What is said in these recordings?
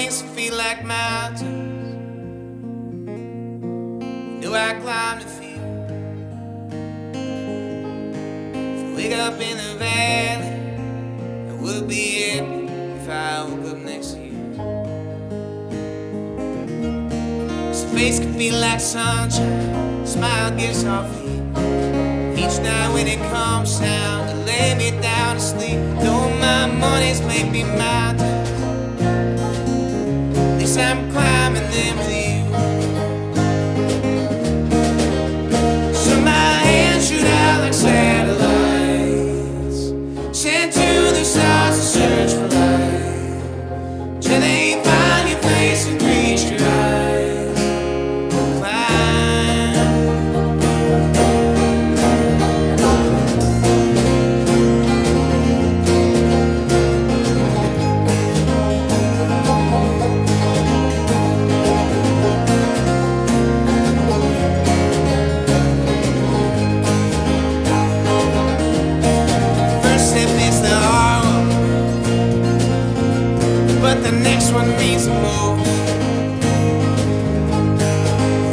Mornings feel like mountains. Knew I climbed the field. If I wake up in the valley, I would be happy if I woke up next to you. 'Cause the face can feel like sunshine, smile gives off heat. Each night when it comes down to lay me down to sleep. Though my mornings may be mountains, at least I'm climbing them with you. So my hands shoot out like satellites, sent to the stars to search for light, till they find your face and reach your eyes. Climb. First step is the hard one, but the next one means the most.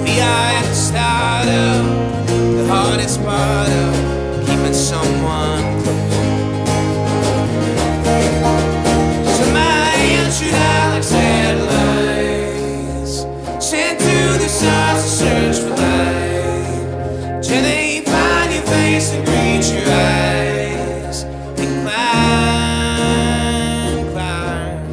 We are at the start of the hardest part of keeping someone close. So my hands shoot out like satellites, sent to the stars to search for light, till they find your face and reach your eyes. And climb, climb.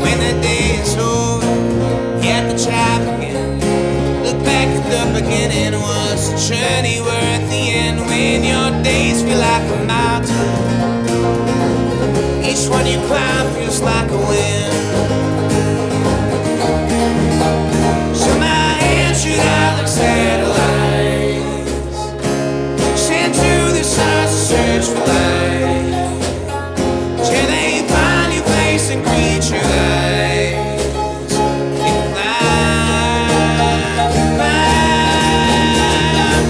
When the day is over, hit the track again. Look back at the beginning, was the journey worth the end? When your days feel like a mountain, each one you climb feels like a win. So my hands shoot out like satellites, sent to the stars to search for light, till they find your face and greet your eyes. And climb,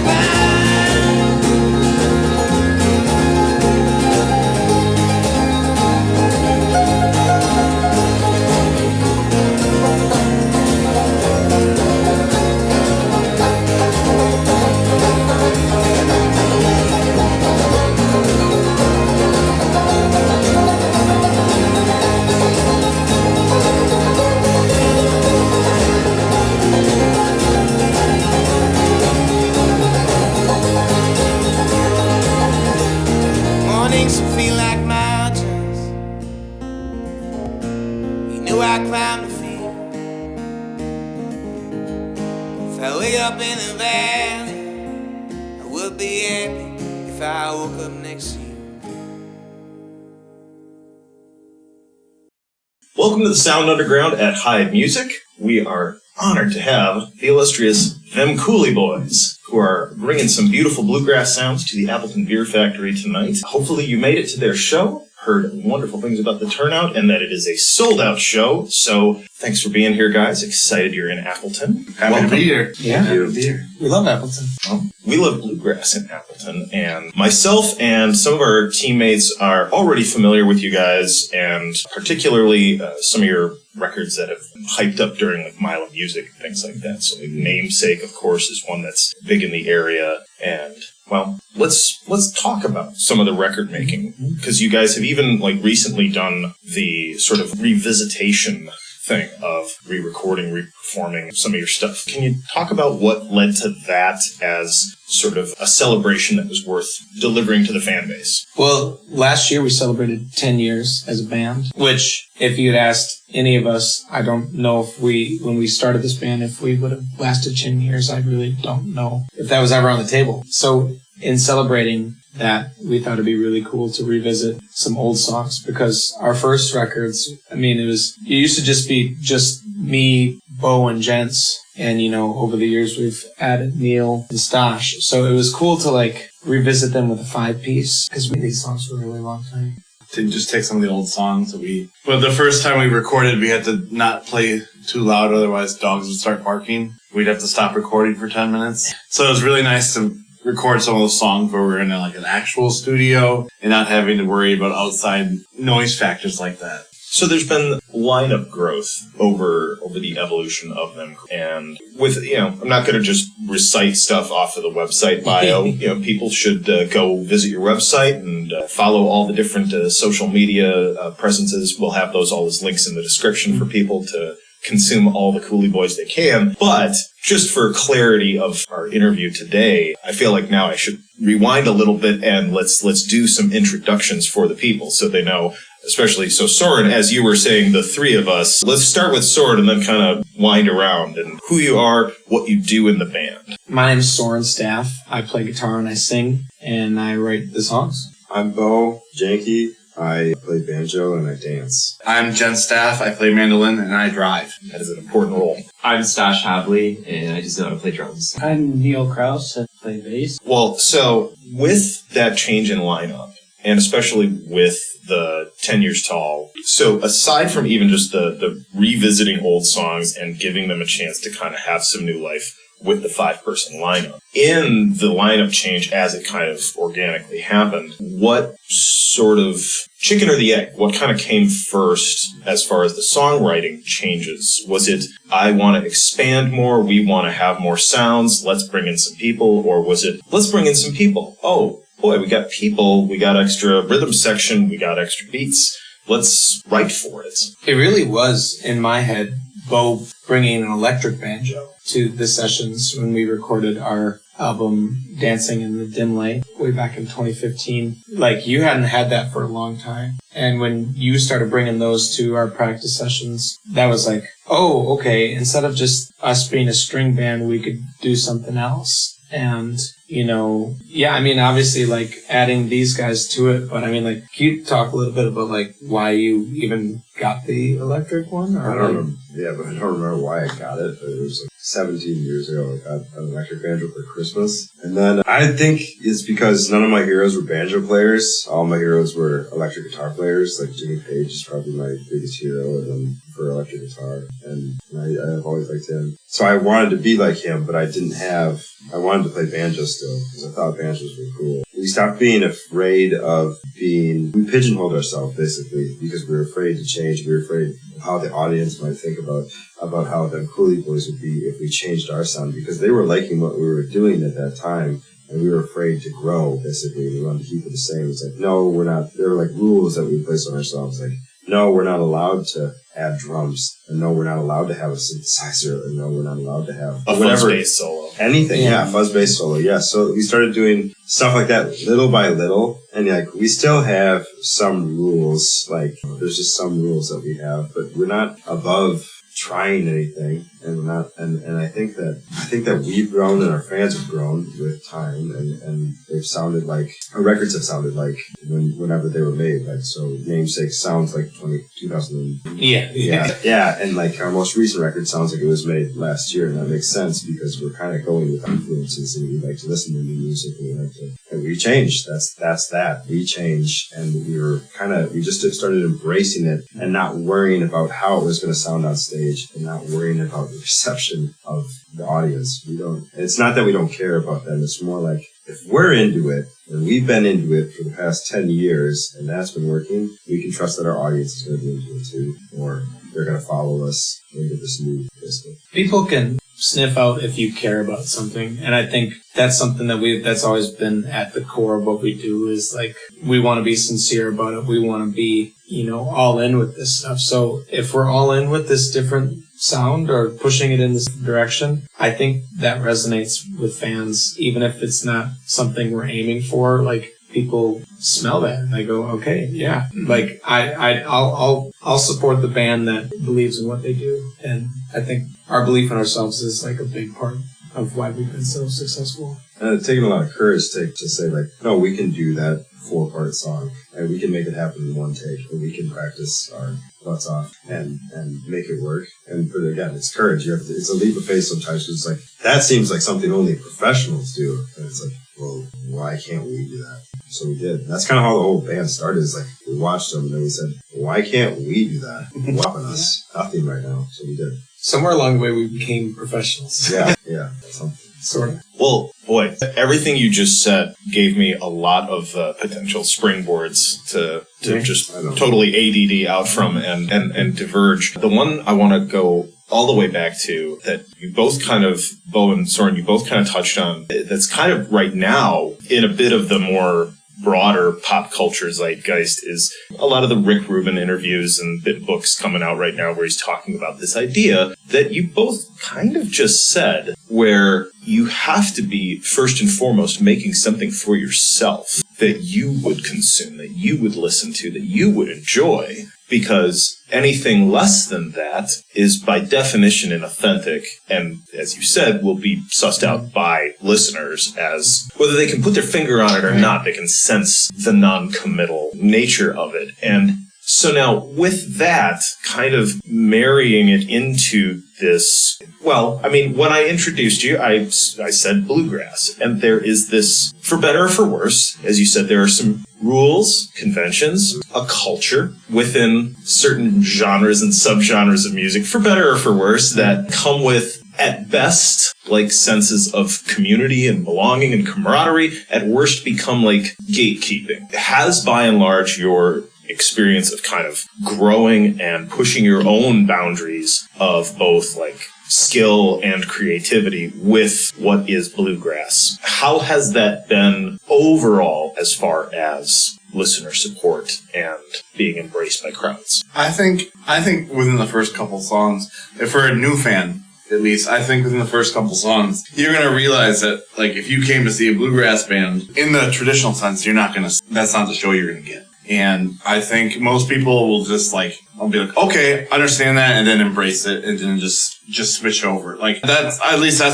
climb, mornings feel like mountains. You knew I climbed the field. If I wake up in the valley, I would be happy if I woke up next to you. Welcome to the Sound Underground at Heid Music. We are honored to have the illustrious Them Coulee Boys, who are bringing some beautiful bluegrass sounds to the Appleton Beer Factory tonight. Hopefully you made it to their show, heard wonderful things about the turnout, and that it is a sold-out show. So thanks for being here, guys. Excited you're in Appleton. Happy to be here. Yeah, happy to be here. We love Appleton. Well, we love bluegrass in Appleton, and myself and some of our teammates are already familiar with you guys, and particularly some of your records that have been hyped up during like Mile of Music and things like that. So like, Namesake, of course, is one that's big in the area. And well, let's talk about some of the record making, because you guys have even like recently done the sort of revisitation thing of re-recording, re-performing some of your stuff. Can you talk about what led to that as sort of a celebration that was worth delivering to the fan base? Well, last year we celebrated 10 years as a band, which if you'd asked any of us, I don't know if when we started this band, if we would have lasted 10 years. I really don't know if that was ever on the table. So in celebrating that we thought it'd be really cool to revisit some old songs, because our first records, I mean, it used to just be just me, Beau, and Jens. And, over the years we've added Neil and Stas. So it was cool to like revisit them with a 5-piece, because we made these songs for a really long time. To just take some of the old songs but the first time we recorded, we had to not play too loud, otherwise dogs would start barking. We'd have to stop recording for 10 minutes. So it was really nice to record some of those songs where we're in like an actual studio and not having to worry about outside noise factors like that. So there's been lineup growth over the evolution of them. And with, I'm not going to just recite stuff off of the website bio. People should go visit your website and follow all the different social media presences. We'll have those all as links in the description for people to consume all the Coulee Boys they can. But just for clarity of our interview today, I feel like now I should rewind a little bit and let's do some introductions for the people so they know. Especially, so Soren, as you were saying, the three of us, let's start with Soren and then kind of wind around and who you are, what you do in the band. My name is Soren Staff. I play guitar and I sing, and I write the songs. I'm Beau Janke. I play banjo and I dance. I'm Jen Staff. I play mandolin and I drive. That is an important role. I'm Stas Hable, and I just know how to play drums. I'm Neil Krause. I play bass. Well, so with that change in lineup, and especially with the 10 Years Tall. So aside from even just the revisiting old songs and giving them a chance to kind of have some new life with the 5-person lineup, in the lineup change as it kind of organically happened, what sort of chicken or the egg, what kind of came first as far as the songwriting changes? Was it, I want to expand more, we want to have more sounds, let's bring in some people, or was it, let's bring in some people, oh, boy, we got people, we got extra rhythm section, we got extra beats. Let's write for it. It really was, in my head, Beau bringing an electric banjo to the sessions when we recorded our album Dancing in the Dim Light way back in 2015. Like, you hadn't had that for a long time. And when you started bringing those to our practice sessions, that was like, oh, okay, instead of just us being a string band, we could do something else. And, obviously, like, adding these guys to it, but can you talk a little bit about, like, why you even got the electric one? Or I don't know. Yeah, but I don't remember why I got it. But it was like 17 years ago. I got an electric banjo for Christmas. And then I think it's because none of my heroes were banjo players. All my heroes were electric guitar players. Like Jimmy Page is probably my biggest hero, and then for electric guitar. And I've always liked him. So I wanted to be like him, but I wanted to play banjo still, because I thought banjos were cool. We stopped being afraid of we pigeonholed ourselves, basically, because we were afraid to change. We were afraid of how the audience might think about how Them Coulee Boys would be if we changed our sound, because they were liking what we were doing at that time, and we were afraid to grow, basically. We wanted to keep it the same. It's like, no, we're not. There were like rules that we placed on ourselves, like, no, we're not allowed to add drums, and no, we're not allowed to have a synthesizer, and no, we're not allowed to have a fuzz bass solo. Anything, yeah, fuzz bass solo, yeah. So we started doing stuff like that little by little, and like we still have some rules, like there's just some rules that we have, but we're not above trying anything, and we're not, and I think that we've grown and our fans have grown with time, and they've sounded like our records have sounded like whenever they were made. Like, so Namesake sounds like 2000. Yeah, and like our most recent record sounds like it was made last year, and that makes sense because we're kind of going with influences, and we like to listen to new music, and we change. That's that. We change, and we just started embracing it and not worrying about how it was going to sound on stage, and not worrying about the reception of the audience. It's not that we don't care about them. It's more like, if we're into it, and we've been into it for the past 10 years, and that's been working, we can trust that our audience is going to be into it too, or they're going to follow us into this new business. People can sniff out if you care about something, and I think that's something that's always been at the core of what we do, is like, we want to be sincere about it. We want to be, all in with this stuff. So if we're all in with this different sound or pushing it in this direction, I think that resonates with fans, even if it's not something we're aiming for. Like, people smell that and they go, okay, yeah. Like, I'll support the band that believes in what they do. And I think our belief in ourselves is like a big part of why we've been so successful. And it's taken a lot of courage to say, like, no, we can do that 4-part song, and we can make it happen in one take, and we can practice our butts off and make it work. But again, it's courage. It's a leap of faith sometimes, because it's like, that seems like something only professionals do. And it's like, well, why can't we do that? So we did. That's kind of how the whole band started. Is like, we watched them and then we said, why can't we do that? Whopping us. Nothing right now. So we did. Somewhere along the way, we became professionals. Yeah. Something. Sort of. Well, boy, everything you just said gave me a lot of potential springboards to just totally ADD out from and diverge. The one I want to go all the way back to that you both kind of, Beau and Soren, you both kind of touched on, that's kind of right now in a bit of the more broader pop culture zeitgeist, is a lot of the Rick Rubin interviews and books coming out right now where he's talking about this idea that you both kind of just said, where you have to be first and foremost making something for yourself that you would consume, that you would listen to, that you would enjoy, because anything less than that is by definition inauthentic, and as you said, will be sussed out by listeners as whether they can put their finger on it or not. They can sense the non-committal nature of it. And so now with that, kind of marrying it into this, well, I mean, when I introduced you, I said bluegrass, and there is this, for better or for worse, as you said, there are some rules, conventions, a culture within certain genres and subgenres of music, for better or for worse, that come with, at best, like senses of community and belonging and camaraderie, at worst become like gatekeeping. Has, by and large, your experience of kind of growing and pushing your own boundaries of both like skill and creativity with what is bluegrass, how has that been overall as far as listener support and being embraced by crowds? I think within the first couple songs, if we're a new fan, at least, I think within the first couple songs, you're going to realize that, like, if you came to see a bluegrass band, in the traditional sense, that's not the show you're going to get. And I think most people will just I'll be like, okay, understand that, and then embrace it, and then just switch over. Like, that's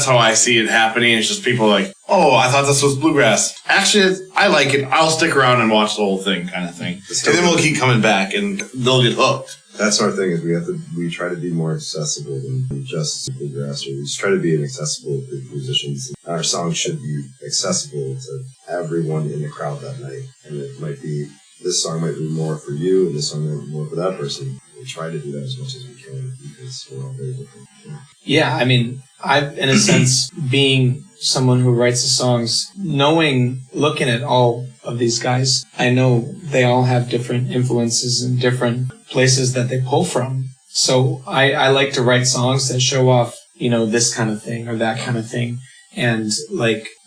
how I see it happening. It's just people like, oh, I thought this was bluegrass. Actually, I like it. I'll stick around and watch the whole thing, kind of thing. And then we'll keep coming back, and they'll get hooked. That's our thing, is we try to be more accessible than just bluegrass, or we just try to be accessible to musicians. Our songs should be accessible to everyone in the crowd that night. And it might be, this song might be more for you, and this song might be more for that person. We try to do that as much as we can, because we're all very different. Yeah, I mean, in a sense, being someone who writes the songs, looking at all of these guys, I know they all have different influences and different places that they pull from. So I like to write songs that show off, this kind of thing or that kind of thing. And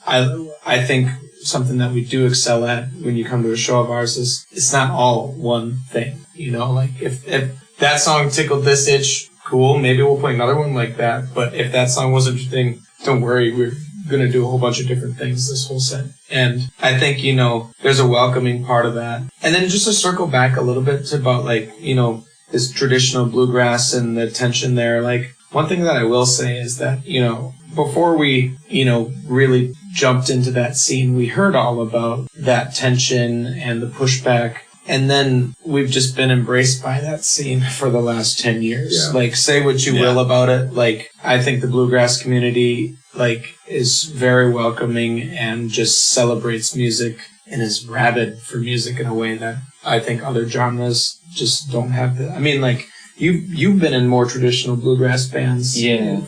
I think something that we do excel at when you come to a show of ours is it's not all one thing. If that song tickled this itch, cool, maybe we'll play another one like that. But if that song wasn't your thing, don't worry, we're going to do a whole bunch of different things this whole set. And I think, there's a welcoming part of that. And then just to circle back a little bit to about this traditional bluegrass and the tension there, one thing that I will say is that, before we, really jumped into that scene, we heard all about that tension and the pushback. And then we've just been embraced by that scene for the last 10 years. Yeah. Say what you will about it. I think the bluegrass community, is very welcoming and just celebrates music and is rabid for music in a way that I think other genres just don't have. You've been in more traditional bluegrass bands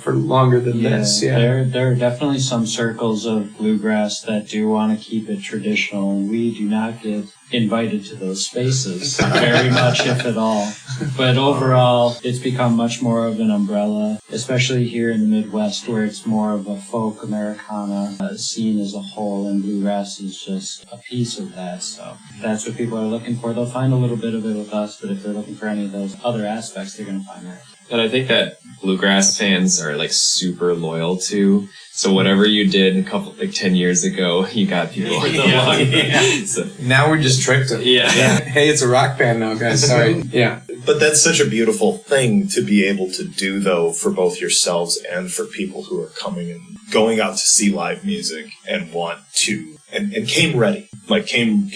for longer than this. Yeah, there are definitely some circles of bluegrass that do want to keep it traditional, and we do not get invited to those spaces very much, if at all. But overall, it's become much more of an umbrella, especially here in the Midwest, where it's more of a folk Americana scene as a whole, and bluegrass is just a piece of that. So if that's what people are looking for, they'll find a little bit of it with us, but if they're looking for any of those other aspects, they're going to find that. But I think that bluegrass fans are super loyal to. So whatever you did 10 years ago, you got people for the long. So now we're just tricked them. Yeah. Hey, it's a rock band now, guys. Sorry. Yeah. But that's such a beautiful thing to be able to do, though, for both yourselves and for people who are coming and going out to see live music and want to, and came ready, like came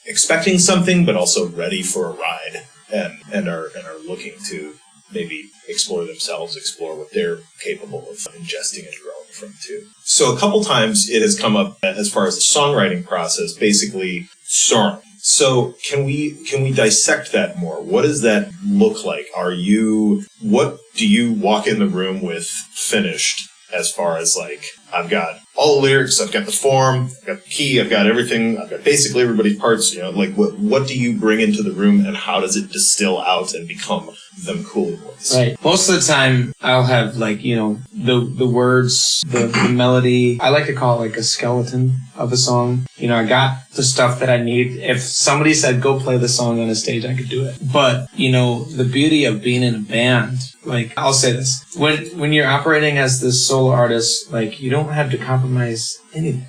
expecting something, but also ready for a ride, and are looking to maybe explore themselves, explore what they're capable of ingesting and growing from too. So a couple times it has come up as far as the songwriting process, basically song. So can we dissect that more? What does that look like? What do you walk in the room with finished as far as like, I've got all the lyrics, I've got the form, I've got the key, I've got everything, I've got basically everybody's parts, like what do you bring into the room and how does it distill out and become Them Coulee Boys? Right. Most of the time I'll have like, the words, the melody. I like to call it like a skeleton of a song. I got the stuff that I need. If somebody said, go play the song on a stage, I could do it. But, the beauty of being in a band, like, I'll say this, when you're operating as this solo artist, like, you don't have to compromise anything.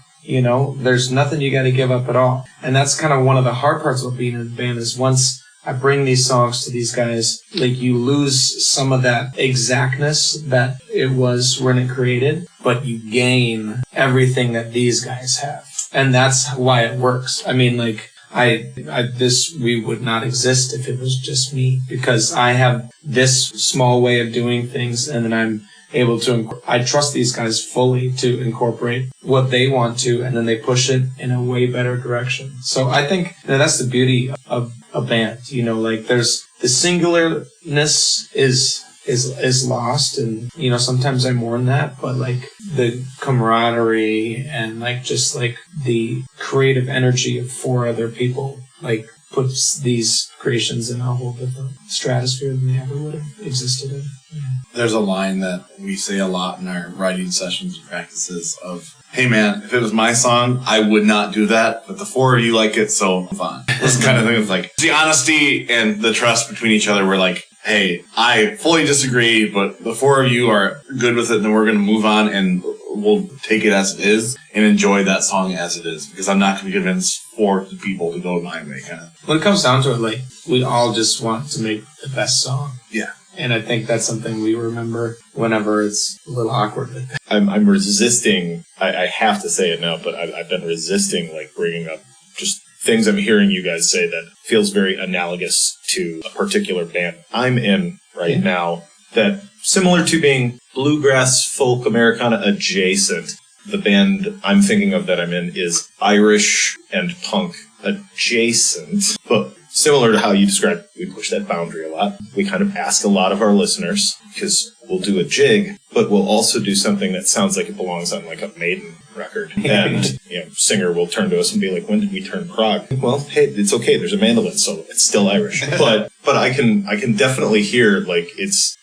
There's nothing you got to give up at all. And that's kind of one of the hard parts of being in a band is once I bring these songs to these guys, like you lose some of that exactness that it was when it created, but you gain everything that these guys have. And that's why it works. I mean, like, we would not exist if it was just me, because I have this small way of doing things, and then I'm able to, I trust these guys fully to incorporate what they want to, and then they push it in a way better direction. So I think that's the beauty of a band, like there's the singularness is lost, and sometimes I mourn that, but like the camaraderie and like just like the creative energy of 4 other people like puts these creations in a whole different stratosphere than they ever would have existed in. Yeah. There's a line that we say a lot in our writing sessions and practices of, hey man, if it was my song, I would not do that, but the 4 of you like it, so move on. This kind of thing is like the honesty and the trust between each other. We're like, hey, I fully disagree, but the 4 of you are good with it, and then we're going to move on and we'll take it as it is and enjoy that song as it is, because I'm not going to convince 4 people to go my way. Kind of. When it comes down to it, like, we all just want to make the best song. Yeah. And I think that's something we remember whenever it's a little awkward. I'm resisting, I have to say it now, but I've been resisting like bringing up just things I'm hearing you guys say that feels very analogous to a particular band I'm in right now, that similar to being bluegrass, folk, Americana adjacent. The band I'm thinking of that I'm in is Irish and punk adjacent, but similar to how you described, we push that boundary a lot. We kind of ask a lot of our listeners, because we'll do a jig, but we'll also do something that sounds like it belongs on like a Maiden record. And singer will turn to us and be like, when did we turn prog? Well, hey, it's okay. There's a mandolin solo. It's still Irish. But I can definitely hear like it's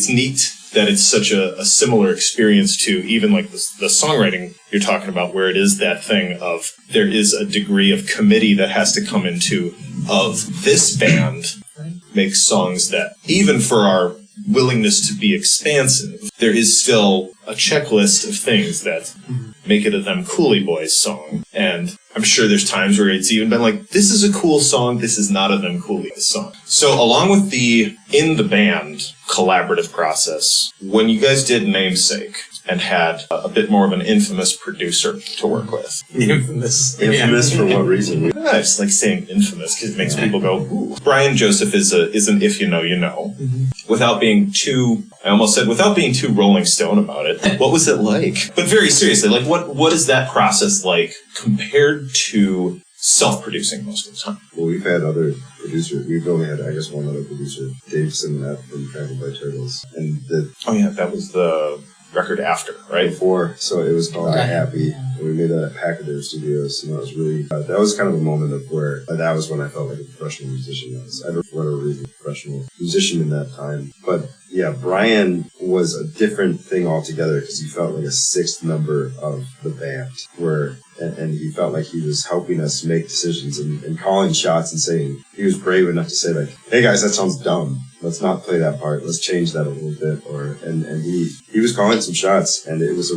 neat that it's such a similar experience to even like the songwriting you're talking about, where it is that thing of there is a degree of committee that has to come into of this band makes songs that even for our willingness to be expansive, there is still a checklist of things that make it a Them Coulee Boys song. And I'm sure there's times where it's even been like, this is a cool song, this is not a Them Coulee Boys song. So along with the in the band collaborative process, when you guys did Namesake and had a bit more of an infamous producer to work with. Infamous for what reason? I just like saying infamous because it makes people go, ooh. Brian Joseph is an if you know, you know. Mm-hmm. Without being too Rolling Stone about it, what was it like? But very seriously, like what is that process like compared to self-producing most of the time? Well, we've had other producers. We've only had, I guess, one other producer, Dave Simonette from Trampled by Turtles. And that was the record after, right? Before, so it was called Happy. And we made that at Pachyderm Studios, and that was really, that was kind of a moment of where, that was when I felt like a professional musician. I was, for whatever reason, a professional musician in that time. But yeah, Brian was a different thing altogether, because he felt like a 6th member of the band, and he felt like he was helping us make decisions and calling shots and saying, he was brave enough to say like, hey guys, that sounds dumb. Let's not play that part. Let's change that a little bit. And he was calling some shots, and it was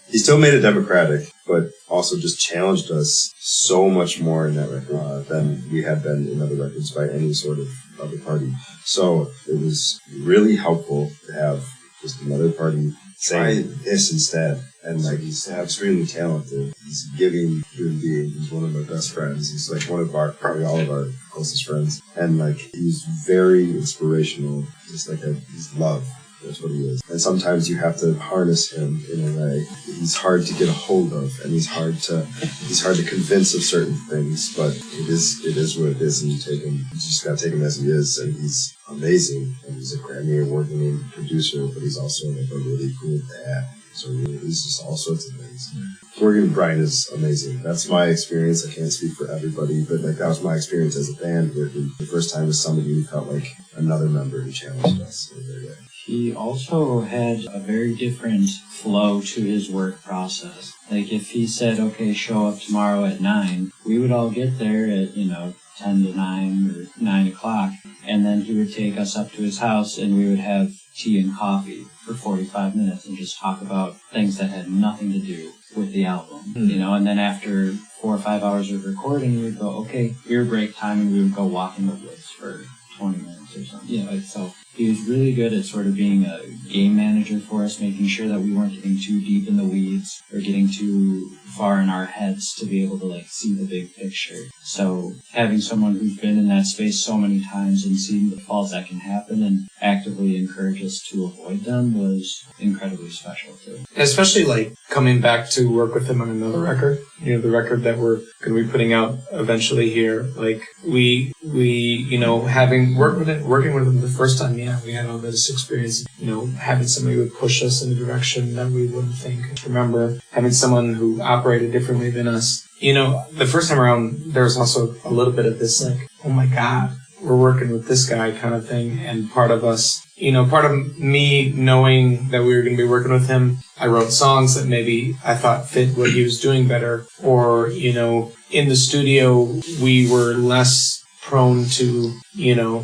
he still made it democratic, but also just challenged us so much more in that record than we had been in other records by any sort of other party. So it was really helpful to have just another party say this instead. And like, he's extremely talented. He's a giving human being. He's one of my best friends. He's like one of probably all of our closest friends. And like, he's very inspirational. Just like he's love. That's what he is. And sometimes you have to harness him in a way. He's hard to get a hold of, and he's hard to convince of certain things. But it is what it is, and you just gotta take him as he is. And he's amazing, and he's a Grammy award-winning producer, but he's also like a really cool dad. So he's just all sorts of things. Working with Brian is amazing. That's my experience. I can't speak for everybody, but like that was my experience as a band, working the first time with somebody who felt like another member who challenged us in a very way. He also had a very different flow to his work process. Like if he said, okay, show up tomorrow at 9, we would all get there at, 10 to 9 or 9 o'clock. And then he would take us up to his house and we would have tea and coffee for 45 minutes and just talk about things that had nothing to do with the album, and then after 4 or 5 hours of recording, we would go, okay, beer break time, and we would go walk in the woods for 20 minutes or something. So he was really good at sort of being a game manager for us, making sure that we weren't getting too deep in the weeds or getting too far in our heads to be able to see the big picture. So having someone who's been in that space so many times and seen the faults that can happen and actively encourage us to avoid them was incredibly special too. Especially coming back to work with him on another record, the record that we're going to be putting out eventually here. We having working with him the first time, we had all this experience, having somebody who would push us in a direction that we wouldn't think. Remember having someone who operated differently than us. The first time around, there was also a little bit of this oh my God, we're working with this guy kind of thing. And part of us, part of me knowing that we were going to be working with him, I wrote songs that maybe I thought fit what he was doing better. Or, in the studio, we were less prone to,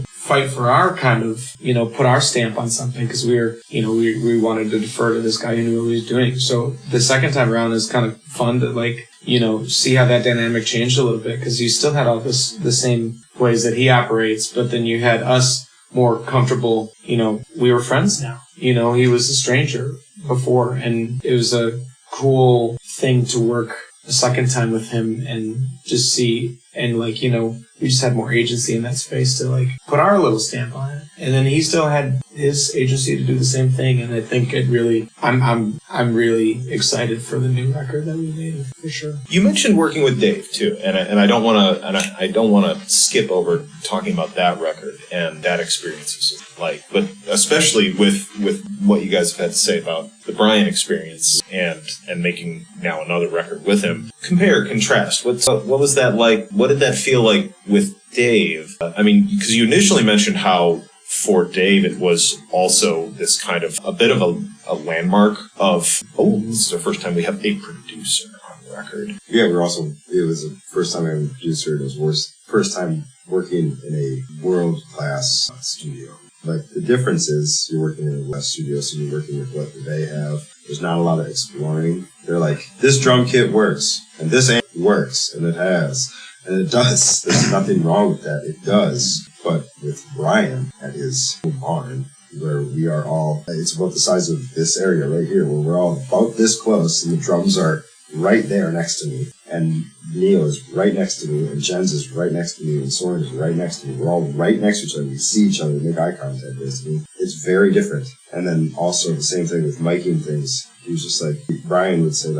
fight for our kind of, put our stamp on something because we wanted to defer to this guy who knew what he was doing. So the second time around is kind of fun to see how that dynamic changed a little bit because you still had all the same ways that he operates, but then you had us more comfortable, we were friends now. He was a stranger before, and it was a cool thing to work a second time with him and just see, and we just had more agency in that space to put our little stamp on it. And then he still had his agency to do the same thing, and I think it really, I'm really excited for the new record that we made for sure. You mentioned working with Dave too, and I don't want to skip over talking about that record and that experience was but especially with what you guys have had to say about the Brian experience and making now another record with him. Compare, contrast. What was that like? What did that feel like with Dave? Because you initially mentioned how for Dave it was also this kind of a bit of a landmark of, this is the first time we have a producer on the record. Yeah, it was the first time I was a producer. It was first time working in a world-class studio. The difference is you're working in a West studio, so you're working with what they have. There's not a lot of exploring. They're this drum kit works, and this amp works, and it has. And it does. There's nothing wrong with that. It does. But with Brian at his barn, where we are all, it's about the size of this area right here, where we're all about this close, and the drums are right there next to me, and Neil is right next to me, and Jens is right next to me, and Soren is right next to me. We're all right next to each other. We see each other, make eye contact, basically. It's very different. And then also the same thing with miking things. He was just Brian would say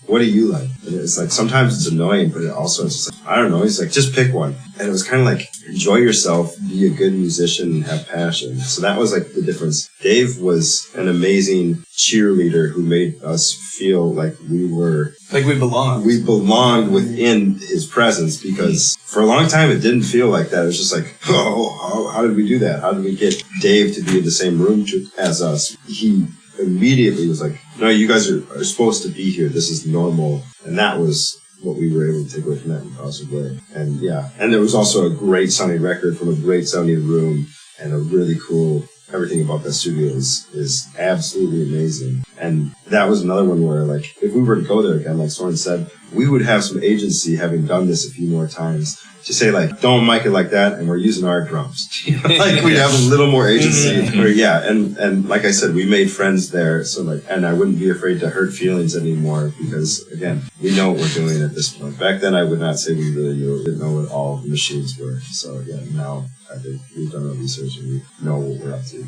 what do you like? And it's sometimes it's annoying, but it also it's just I don't know. He's just pick one. And it was kind of enjoy yourself, be a good musician, and have passion. So that was the difference. Dave was an amazing cheerleader who made us feel like we were we belonged. We belonged within his presence because for a long time it didn't feel like that. It was just how did we do that? How did we get Dave to be in the same room as us? He immediately was no, you guys are supposed to be here. This is normal. And that was what we were able to take away from that in a positive way. And and there was also a great sounding record from a great sounding room and a really cool, everything about that studio is absolutely amazing. And that was another one where if we were to go there again, like Soren said, we would have some agency having done this a few more times to say like, don't mic it like that, and we're using our drums. Like we'd have a little more agency. And like I said, we made friends there, so like, and I wouldn't be afraid to hurt feelings anymore because again, we know what we're doing at this point. Back then, I would not say we really didn't know what all the machines were. So again, now I think we've done our research and we know what we're up to.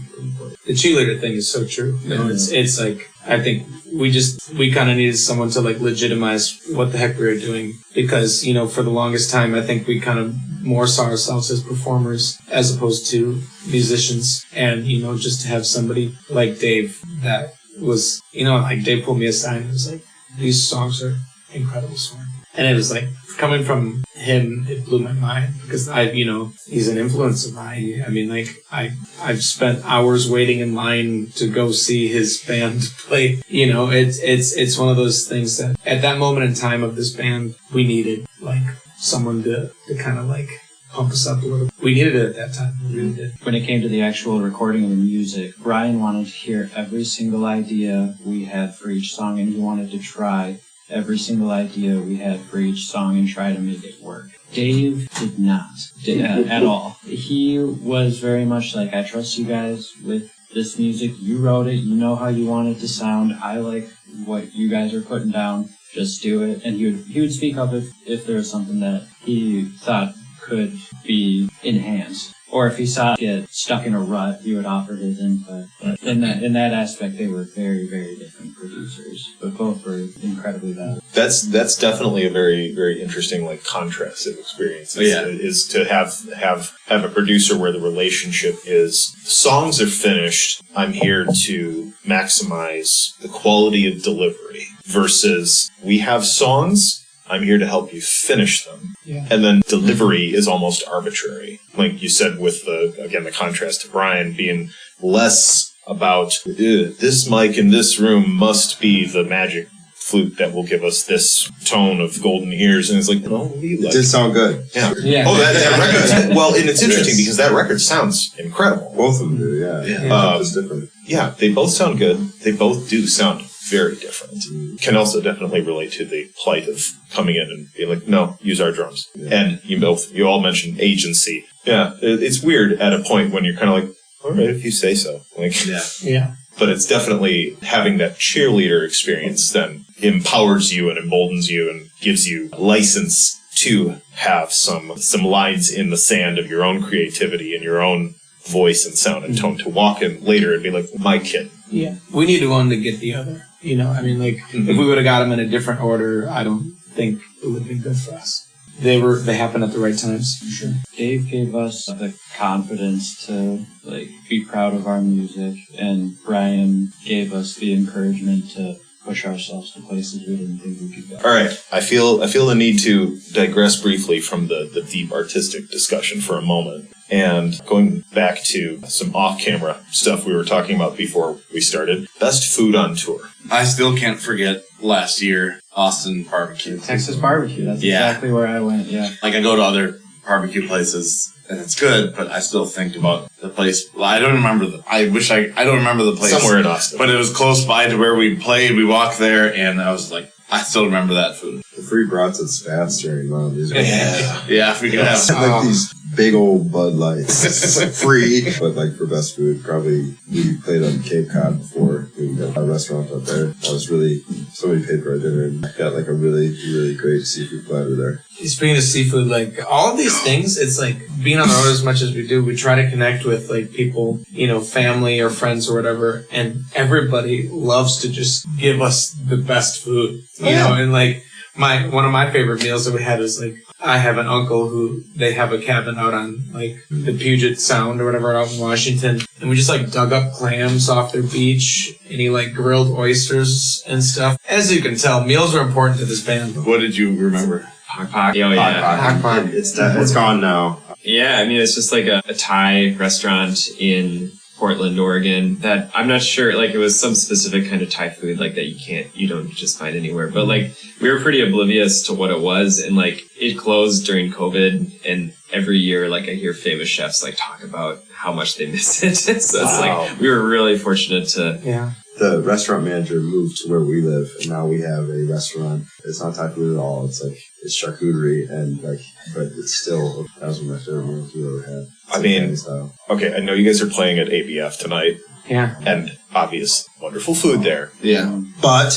The cheerleader thing is so true. You know, it's like, I think we kind of needed someone to like legitimize what the heck we were doing because, you know, for the longest time, I think we kind of more saw ourselves as performers as opposed to musicians. And, you know, just to have somebody like Dave that was, you know, like Dave pulled me aside and was like, these songs are incredible, Soren. And it was like, coming from him, it blew my mind because he's an influence of mine. I mean, like I've spent hours waiting in line to go see his band play. You know, it's one of those things that at that moment in time of this band, we needed like someone to kind of like pump us up a little. We needed it at that time. We really did. When it came to the actual recording of the music, Brian wanted to hear every single idea we had for each song, and he wanted to try every single idea we had for each song and try to make it work. Dave did not at all. He was very much like, I trust you guys with this music. You wrote it. You know how you want it to sound. I like what you guys are putting down. Just do it. And he would speak up if there was something that he thought could be enhanced. Or if he saw it get stuck in a rut, he would offer his input. But in that aspect, they were very, very different producers, but both were incredibly valuable. That's definitely a very, very interesting like contrast of experience. Is to have a producer where the relationship is songs are finished. I'm here to maximize the quality of delivery versus we have songs. I'm here to help you finish them. Yeah. And then delivery is almost arbitrary. Like you said with the contrast to Brian being less about this mic in this room must be the magic flute that will give us this tone of golden ears. And it's like, no, it did sound good. Yeah. Oh, that record. Well, and it's interesting because that record sounds incredible. Both of them do, yeah. Just different. Yeah, they both sound good. They both do sound very different. Can also definitely relate to the plight of coming in and being like, no, use our drums. Yeah. And you all mentioned agency. Yeah, it's weird at a point when you're kind of like, all right, if you say so. Like, yeah. But it's definitely having that cheerleader experience then empowers you and emboldens you and gives you license to have some lines in the sand of your own creativity and your own voice and sound and tone to walk in later and be like, my kid. Yeah. We needed one to get the other. You know, I mean, like, if we would have got them in a different order, I don't think it would have been good for us. They happened at the right times, for sure. Dave gave us the confidence to, like, be proud of our music, and Brian gave us the encouragement to push ourselves to places we didn't think we could go. All right. I feel the need to digress briefly from the deep artistic discussion for a moment. And going back to some off-camera stuff we were talking about before we started. Best food on tour. I still can't forget last year, Austin barbecue. Texas barbecue. That's exactly where I went, yeah. Like, I go to other barbecue places, and it's good, but I still think about the place. Well, I don't remember I don't remember the place. Somewhere in Austin. But it was close by to where we played. We walked there, and I was like, I still remember that food. The free brats at Spats during one of these. Yeah, if we could have like these big old Bud Lights. Free. But like for best food, probably we played on Cape Cod before. We got a restaurant up there. Somebody paid for our dinner and got like a really, really great seafood platter there. Speaking of seafood, like all of these things, it's like being on the road as much as we do, we try to connect with like people, you know, family or friends or whatever, and everybody loves to just give us the best food, you know, and like one of my favorite meals that we had was like, I have an uncle who they have a cabin out on like the Puget Sound or whatever out in Washington. And we just like dug up clams off their beach and he like grilled oysters and stuff. As you can tell, meals are important to this band. What did you remember? Pak. Oh, yeah. Pak. It's gone now. Yeah, I mean, it's just like a Thai restaurant in Portland, Oregon, that I'm not sure, like it was some specific kind of Thai food like that you don't just find anywhere. But like we were pretty oblivious to what it was, and like it closed during COVID, and every year like I hear famous chefs like talk about how much they miss it. So it's Wow. like we were really fortunate to. Yeah. The restaurant manager moved to where we live, and now we have a restaurant. It's not Thai food at all. It's like, it's charcuterie, and like, but it's still, that was one of my favorite meals we ever had. It's I like mean, Thai style. Okay, I know you guys are playing at ABF tonight, Yeah. and obvious, wonderful food there. Yeah. But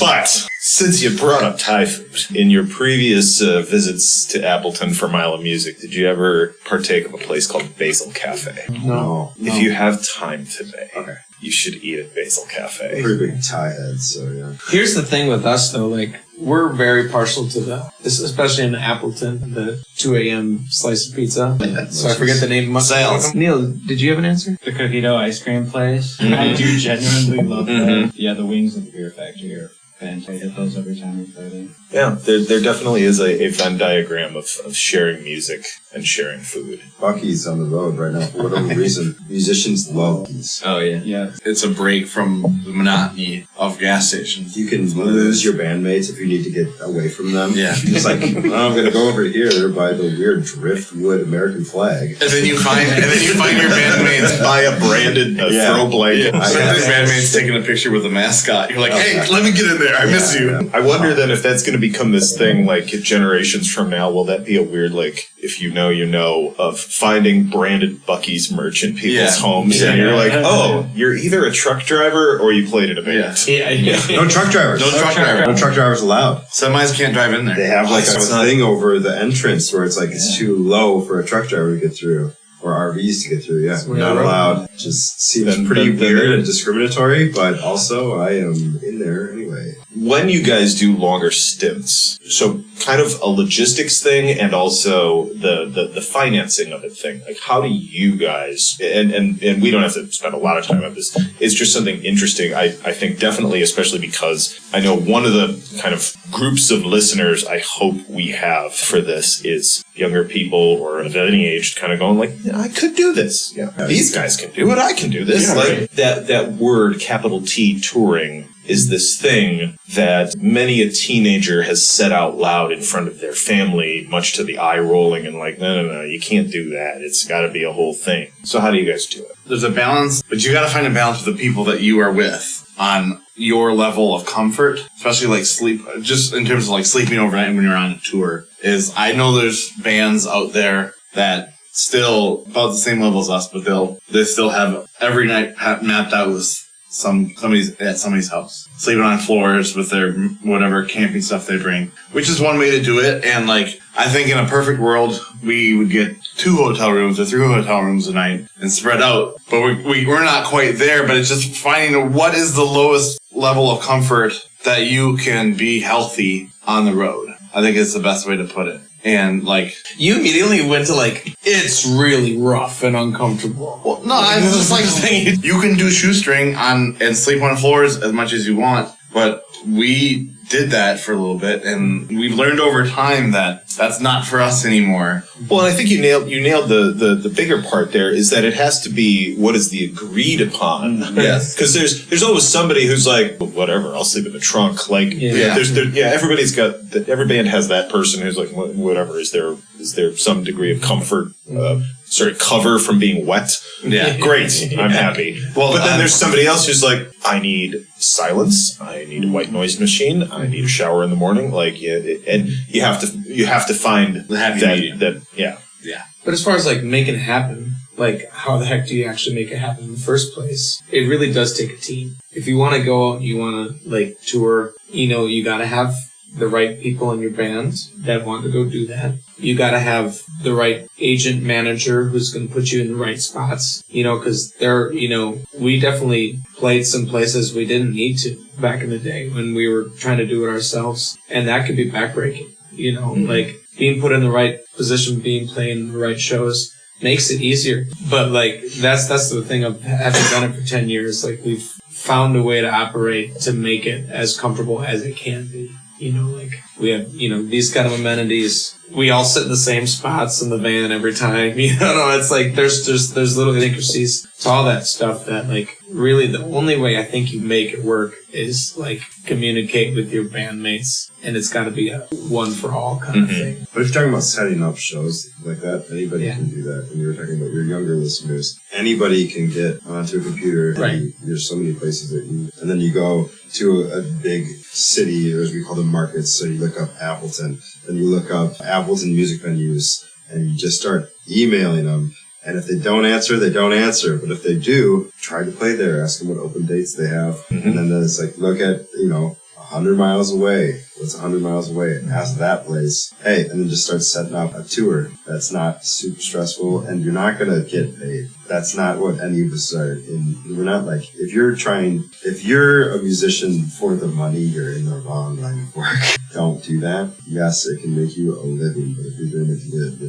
since you brought up Thai food, in your previous visits to Appleton for Mile of Music, did you ever partake of a place called Basil Cafe? No. If you have time today, Okay. you should eat at Basil Cafe. Pretty big Thai heads, so yeah. Here's the thing with us though, like we're very partial to especially in Appleton, the 2 a.m. slice of pizza. So I forget the name. Sales. Neil, did you have an answer? The cookie dough ice cream place. I do genuinely love that. Yeah, the wings of the Beer Factory are fantastic. I get those every time we play them. Yeah, there definitely is a Venn diagram of sharing music and sharing food. Bucky's on the road right now for whatever reason. Musicians love these. Oh yeah. Yeah. It's a break from the monotony of gas stations. You can lose your bandmates if you need to get away from them. Yeah. It's like, oh, I'm going to go over here by the weird driftwood American flag. And then you find your bandmates. Buy a branded throw blanket. Yeah. So your bandmates taking a picture with the mascot. You're like, hey, let me get in there. I miss you. Yeah. I wonder then if that's going to become this thing, like generations from now, will that be a weird, like, if you know, of finding branded Bucky's merch in people's homes, and you're like, oh, you're either a truck driver or you played in a band. Yeah. No truck drivers. No truck drivers. No truck drivers allowed. Semis can't drive in there. They have like So a it's not- thing over the entrance where it's like it's too low for a truck driver to get through. Or RVs to get through, yeah. weird. Not allowed. Just seems pretty weird and discriminatory, but also I am in there anyway. When you guys do longer stints, so kind of a logistics thing and also the financing of it thing, like how do you guys, and we don't have to spend a lot of time on this, it's just something interesting, I think definitely, especially because I know one of the kind of groups of listeners I hope we have for this is younger people or of any age kind of going like, yeah, I could do this. Yeah, these guys can do it. I can do this. Yeah, like right. that word, capital T, touring, is this thing that many a teenager has said out loud in front of their family, much to the eye rolling and like, no, you can't do that. It's got to be a whole thing. So how do you guys do it? There's a balance, but you got to find a balance with the people that you are with on your level of comfort, especially like sleep, just in terms of like sleeping overnight when you're on a tour. Is I know there's bands out there that still about the same level as us, but they still have every night mapped out with somebody's house, sleeping on floors with their whatever camping stuff they bring, which is one way to do it. And like, I think in a perfect world, we would get 2 hotel rooms or 3 hotel rooms a night and spread out. But we're not quite there, but it's just finding what is the lowest level of comfort that you can be healthy on the road. I think it's the best way to put it. And like, You immediately went to like, it's really rough and uncomfortable. well, no, I'm just like saying you can do shoestring on and sleep on floors as much as you want, but we did that for a little bit, and we learned over time that that's not for us anymore. Well, and I think you nailed the bigger part there is that it has to be what is the agreed upon. Yes. Because there's always somebody who's like, well, whatever, I'll sleep in the trunk. Like, Yeah. everybody's got, every band has that person who's like, whatever, is there some degree of comfort, cover from being wet? Yeah. Great, I'm happy. Well, but then there's somebody else who's like, I need silence, I need a white noise machine, I need a shower in the morning. Like, yeah, and you have to find The happy medium. yeah. But as far as like making it happen, like how the heck do you actually make it happen in the first place? It really does take a team. If you want to go out and you want to like tour, you got to have the right people in your band that want to go do that. You got to have the right agent manager who's going to put you in the right spots, because we definitely played some places we didn't need to back in the day when we were trying to do it ourselves. And that could be backbreaking, like being put in the right position, playing the right shows makes it easier. But like, that's the thing of having done it for 10 years. Like we've found a way to operate to make it as comfortable as it can be. Like we have, these kind of amenities. We all sit in the same spots in the van every time. It's like there's little idiosyncrasies It's all that stuff that, like, really the only way I think you make it work is, like, communicate with your bandmates, and it's got to be a one for all kind of thing. But if you're talking about setting up shows like that, anybody can do that. And you were talking about your younger listeners. Anybody can get onto a computer. Right. There's so many places that and then you go to a big city, or as we call them, markets. So you look up Appleton, then you look up Appleton music venues, and you just start emailing them. And if they don't answer, they don't answer. But if they do, try to play there. Ask them what open dates they have. And then it's like, look at, 100 miles away. What's 100 miles away? Ask that place. Hey, and then just start setting up a tour that's not super stressful, and you're not going to get paid. That's not what any of us are. We're not like, if you're a musician for the money, you're in the wrong line of work. Don't do that. Yes, it can make you a living, but if you're doing it to live,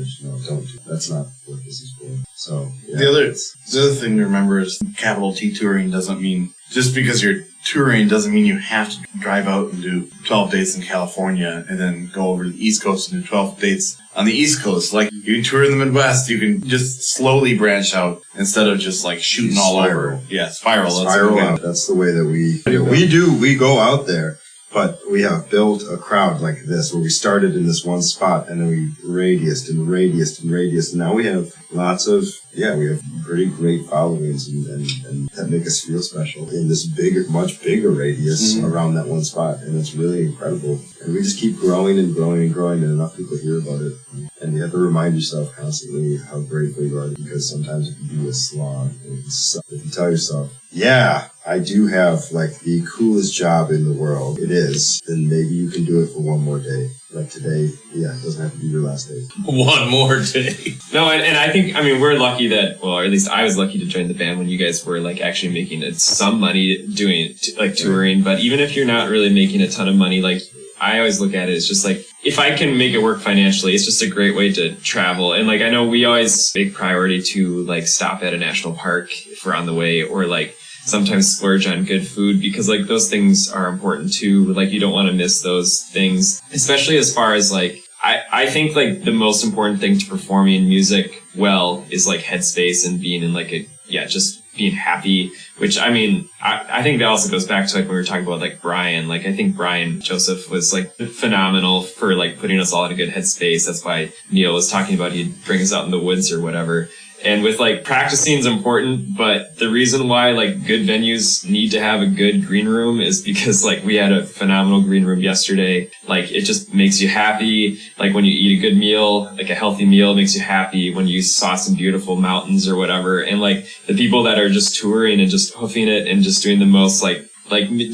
don't do that. That's not what this is for. So, yeah. The other thing to remember is capital T touring doesn't mean, just because you're touring doesn't mean you have to drive out and do 12 dates in California and then go over to the East Coast and do 12 dates on the East Coast. Like, you can tour in the Midwest, you can just slowly branch out instead of just like shooting all over. Yeah, spiral. Spiral out. That's the way that we go out there. But we have built a crowd like this, where we started in this one spot, and then we radiused and radiused and radiused. And now we have we have pretty great followings, and that make us feel special in this much bigger radius around that one spot. And it's really incredible. And we just keep growing and growing and growing, and enough people hear about it. And you have to remind yourself constantly how grateful you are, because sometimes it can be a slog. If you tell yourself, yeah, I do have like the coolest job in the world, it is, then maybe you can do it for one more day. Like today, it doesn't have to be your last day. One more day. No, and I think, we're lucky that, or at least I was lucky to join the band when you guys were like actually making some money doing like touring. But even if you're not really making a ton of money, like, I always look at it as just like, if I can make it work financially, it's just a great way to travel. And like, I know we always make priority to like stop at a national park if we're on the way, or like sometimes splurge on good food, because like those things are important too. Like, you don't want to miss those things, especially as far as like, I think like the most important thing to performing music well is like headspace and being in like just being happy, which I think that also goes back to like when we were talking about like Brian. Like, I think Brian Joseph was like phenomenal for like putting us all in a good headspace. That's why Neil was talking about he'd bring us out in the woods or whatever. And with like practicing is important, but the reason why like good venues need to have a good green room is because like we had a phenomenal green room yesterday. Like, it just makes you happy. Like, when you eat a good meal, like a healthy meal, it makes you happy. When you saw some beautiful mountains or whatever. And like the people that are just touring and just hoofing it and just doing the most like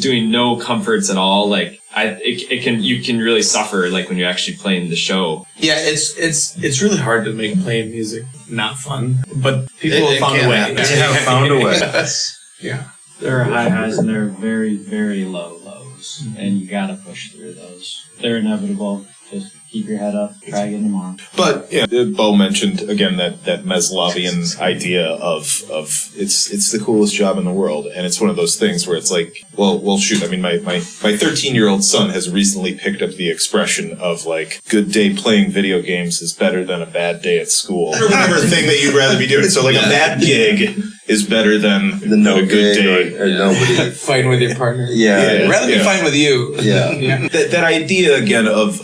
doing no comforts at all, like you can really suffer like when you're actually playing the show. Yeah, it's really hard to make playing music not fun, but people have found a way. They have found a way. Yeah. There are high highs and there are very, very low lows, and you gotta push through those. They're inevitable. Just keep your head up, try again tomorrow. But yeah, Beau mentioned again that Maslowian idea of it's the coolest job in the world, and it's one of those things where it's like, well shoot. I mean, my 13-year-old son has recently picked up the expression of like, good day playing video games is better than a bad day at school, or whatever thing that you'd rather be doing. So like, a bad gig is better than no a good day. Or nobody fighting with your partner. Yeah. Rather be fighting with you. Yeah. That idea again of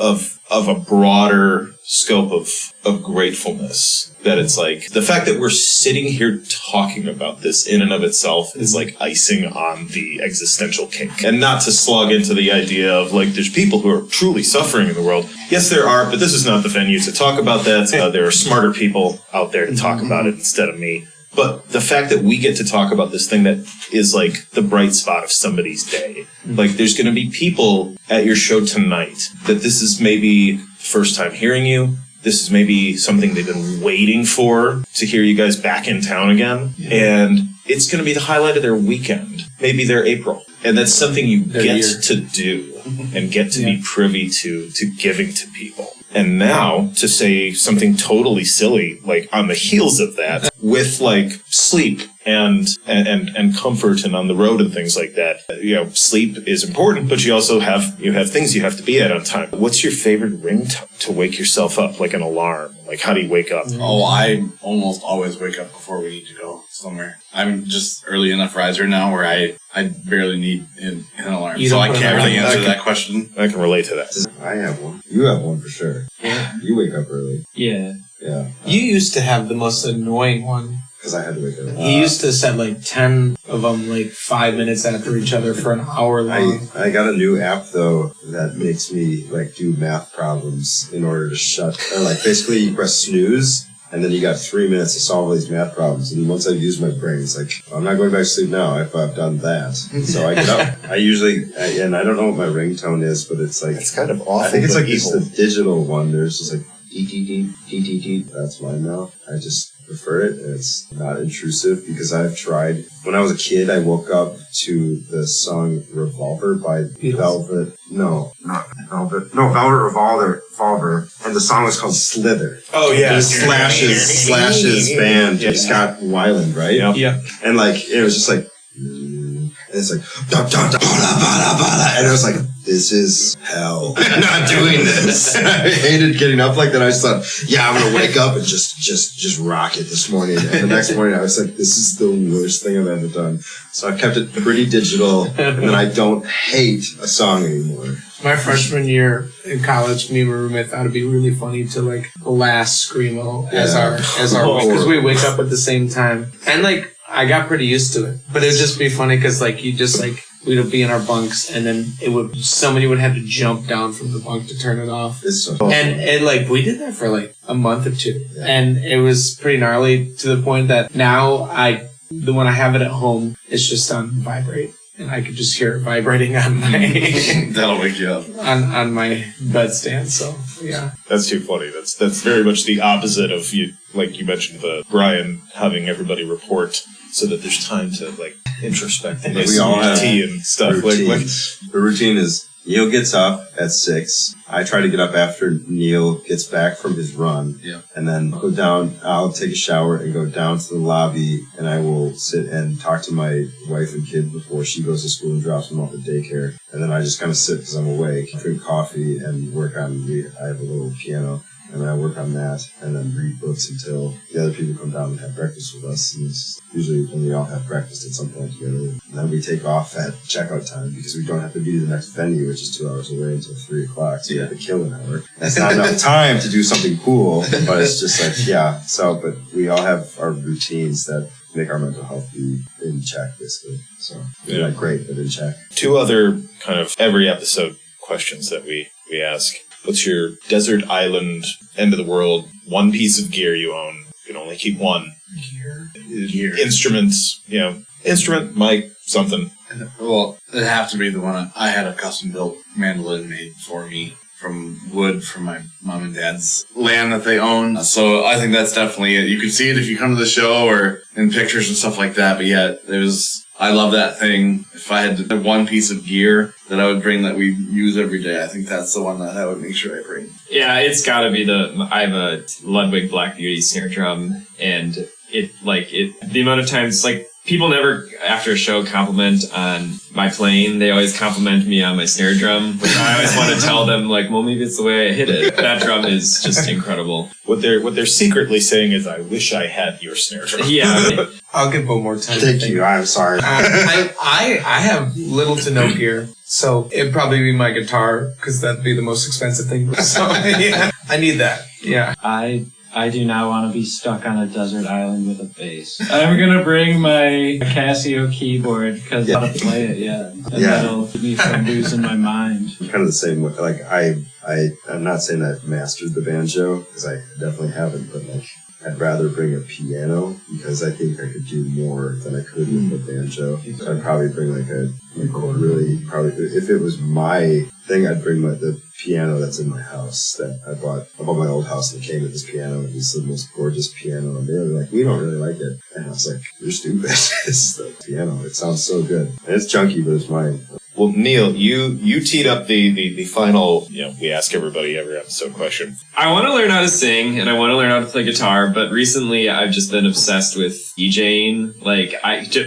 a broader scope of gratefulness, that it's like the fact that we're sitting here talking about this in and of itself is like icing on the existential cake. And not to slug into the idea of like, there's people who are truly suffering in the world. Yes, there are, but this is not the venue to talk about that. There are smarter people out there to talk about it instead of me. But the fact that we get to talk about this thing that is like the bright spot of somebody's day. Like, there's going to be people at your show tonight that this is maybe first time hearing you. This is maybe something they've been waiting for, to hear you guys back in town again. Yeah. And it's going to be the highlight of their weekend, maybe their April. And that's something you get to do and get to be privy to giving to people. And now to say something totally silly, like on the heels of that, with like sleep and comfort and on the road and things like that. Sleep is important, but you also have things you have to be at on time. What's your favorite ringtone to wake yourself up, like an alarm? Like, how do you wake up? Oh, I almost always wake up before we need to go somewhere. I'm just early enough riser now where I barely need an alarm. So I can't really answer that question. I can relate to that. I have one. You have one for sure. Yeah. You wake up early. Yeah. Yeah. You used to have the most annoying one. Because I had to wake up. He used to set like 10 of them like 5 minutes after each other for an hour long. I got a new app though that makes me like do math problems in order to basically you press snooze and then you got 3 minutes to solve all these math problems. And once I've used my brain, it's like, I'm not going back to sleep now if I've done that. So I get up. And I don't know what my ringtone is, but it's like, It's kind of awful. I think it's like evil. just the digital one. There's just like, deet, deet, deet, deet, deet, deet. That's mine now. I just prefer it. And it's not intrusive because I've tried. When I was a kid, I woke up to the song Revolver by Velvet. No, not Velvet. No, Velvet Revolver. And the song was called Slither. Oh, yeah. It was Slash's band, Yeah. Scott Weiland, right? Yep. Yeah. And like, it was just like, and it's like, da, da, da, bada, bada, bada. And it was like, this is hell. I'm not doing this. I hated getting up like that. I just thought, yeah, I'm going to wake up and just rock it this morning. And the next morning I was like, this is the worst thing I've ever done. So I've kept it pretty digital and then I don't hate a song anymore. My freshman year in college, me and my roommate thought it'd be really funny to like blast Screamo as our because we wake up at the same time. And like, I got pretty used to it. But it would just be funny because like you just like we'd be in our bunks and then somebody would have to jump down from the bunk to turn it off. It's so And it like we did that for like a month or two. Yeah. And it was pretty gnarly to the point that now when I have it at home, it's just on vibrate. And I could just hear it vibrating on my That'll wake you up. on my bedstand. So yeah, That's too funny. That's very much the opposite of you. Like you mentioned, the Brian having everybody report so that there's time to like introspect and we all have tea and stuff. routines. The routine is Neil gets up at 6. I try to get up after Neil gets back from his run. Yeah. And then go down. I'll take a shower and go down to the lobby and I will sit and talk to my wife and kid before she goes to school and drops them off at daycare. And then I just kind of sit because I'm awake, drink coffee and work on, I have a little piano. And I work on that and then read books until the other people come down and have breakfast with us. And it's usually when we all have breakfast at some point together. And then we take off at checkout time because we don't have to be to the next venue, which is 2 hours away until 3 o'clock. So we have to kill an hour. That's not enough time to do something cool, but it's just like, yeah. So, but we all have our routines that make our mental health be in check, basically. So, not great, but in check. 2 other kind of every episode questions that we ask. What's your desert island, end of the world, one piece of gear you own? You can only keep one. Gear. Instruments, instrument, mic, something. Well, it'd have to be the one I had a custom built mandolin made for me from wood from my mom and dad's land that they own. So I think that's definitely it. You can see it if you come to the show or in pictures and stuff like that. But yeah, I love that thing. If I had one piece of gear that I would bring that we use every day, I think that's the one that I would make sure I bring. Yeah, it's gotta be I have a Ludwig Black Beauty snare drum, and the amount of times, like, people never, after a show, compliment on my playing. They always compliment me on my snare drum, which I always want to tell them, like, well, maybe it's the way I hit it. That drum is just incredible. What they're secretly saying is, I wish I had your snare drum. Yeah. I'll give one more time. Thank you. I'm sorry. I have little to no gear, so it'd probably be my guitar because that'd be the most expensive thing. So yeah, I need that. Yeah. I do not want to be stuck on a desert island with a bass. I'm going to bring my Casio keyboard because I don't play it yet. And that'll keep me from losing my mind. I'm kind of the same way. Like, I'm not saying I've mastered the banjo because I definitely haven't, but like, I'd rather bring a piano because I think I could do more than I could with the banjo. So I'd probably bring if it was my thing, I'd bring the piano that's in my house that I bought my old house and it came with this piano and it's the most gorgeous piano. And they were like, we don't really like it. And I was like, you're stupid. This is the piano. It sounds so good. And it's junky, but it's mine. Well, Neil, you teed up the final, we ask everybody every episode question. I want to learn how to sing and I want to learn how to play guitar, but recently I've just been obsessed with DJing.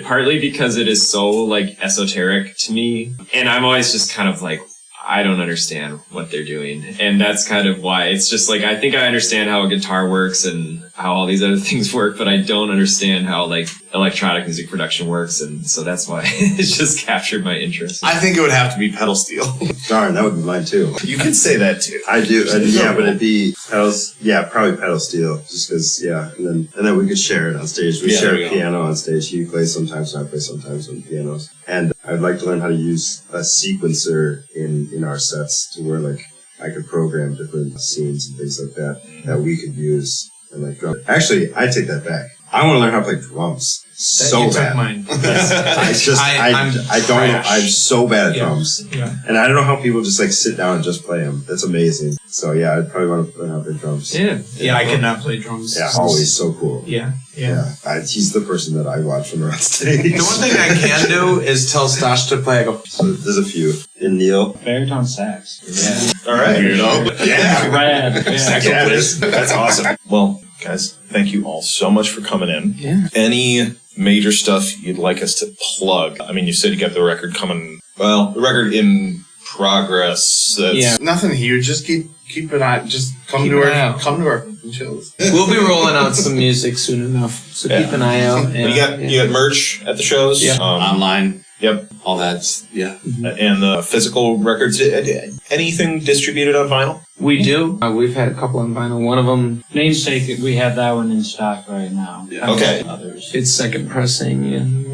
Partly because it is so like esoteric to me, and I'm always just kind of like, I don't understand what they're doing. And that's kind of why it's just like, I think I understand how a guitar works and how all these other things work, but I don't understand how like electronic music production works. And so that's why it's just captured my interest. I think it would have to be pedal steel. Darn, that would be mine too. You could say that too. I do, yeah, but it'd be pedals. Yeah, probably pedal steel, just because. Yeah, and then we could share it on stage. We share a piano on stage. He plays sometimes, and I play sometimes on pianos. And I'd like to learn how to use a sequencer in our sets to where like I could program different scenes and things like that we could use and like drum. Actually, I take that back. I want to learn how to play drums so you bad. took mine. I'm so bad at drums. Yeah. And I don't know how people just like sit down and just play them. That's amazing. So yeah, I'd probably want to learn how to play drums. Yeah, I cannot play drums. Yeah, always so cool. Yeah. He's the person that I watch from around stage. The one thing I can do is tell Stas to play. I go, So there's a few. And Neil. Baritone sax. Yeah. All right. Yeah. Rad. Yeah. That's awesome. Well, guys, thank you all so much for coming in. Yeah. Any major stuff you'd like us to plug? I mean, you said you got the record coming. Well, the record in progress. That's Nothing huge. Just keep it on. Just come to our shows. We'll be rolling out some music soon enough, so keep an eye out. You got merch at the shows. Yeah. Online. Yep. All that's And the physical records. Anything distributed on vinyl? We do. We've had a couple on vinyl. One of them, Namesake, we have that one in stock right now. Yeah. Okay. Others. it's second pressing, and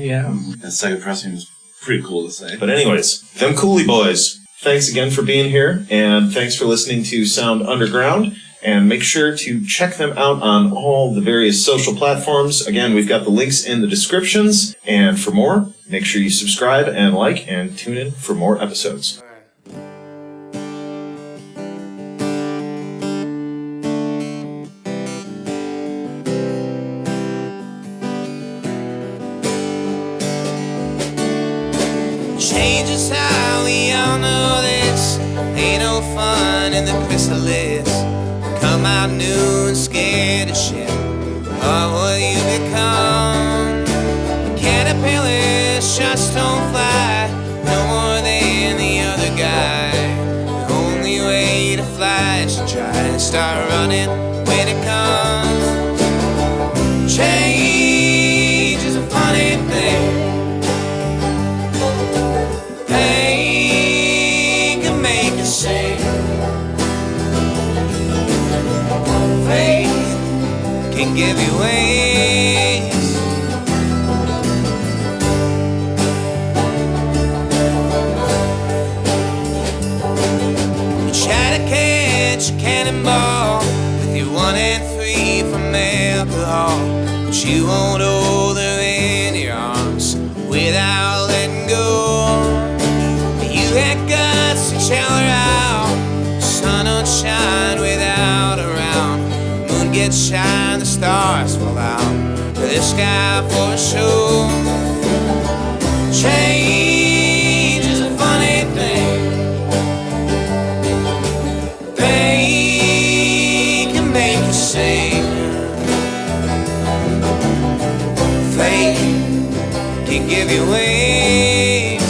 That second pressing is pretty cool to say. But anyways, Them Coulee Boys, thanks again for being here, and thanks for listening to Sound Underground. And make sure to check them out on all the various social platforms. Again, we've got the links in the descriptions. And for more, make sure you subscribe and like and tune in for more episodes. Change is how we all know this. Ain't no fun in the chrysalis. Come out new and scared of shit. What will you become? Caterpillars just don't fly no more than the other guy. The only way to fly is to try and start running when it comes. Change is a funny thing. Pain can make us sing. Faith can give you wings. You try to catch a cannonball with your 1 and 3 from alcohol, but you won't hold her in your arms without letting go. You had guts to chill her out. Sun don't shine without a round. Moon gets shine, the stars fall out to the sky for a show. Change is a funny thing. Pain can make you sing. Faith can give you wings.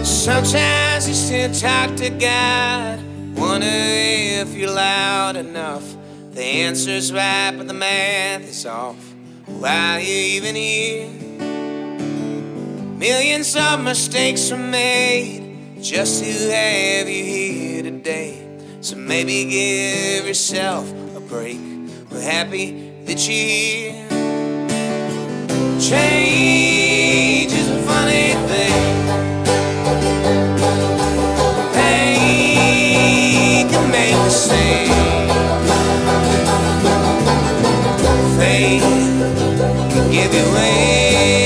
Sometimes you still talk to God, wonder if you're loud enough. The answer's right, but the math is off. Why are you even here? Millions of mistakes were made just to have you here today. So maybe give yourself a break. We're happy that you're here. Change is a funny thing. baby, wait.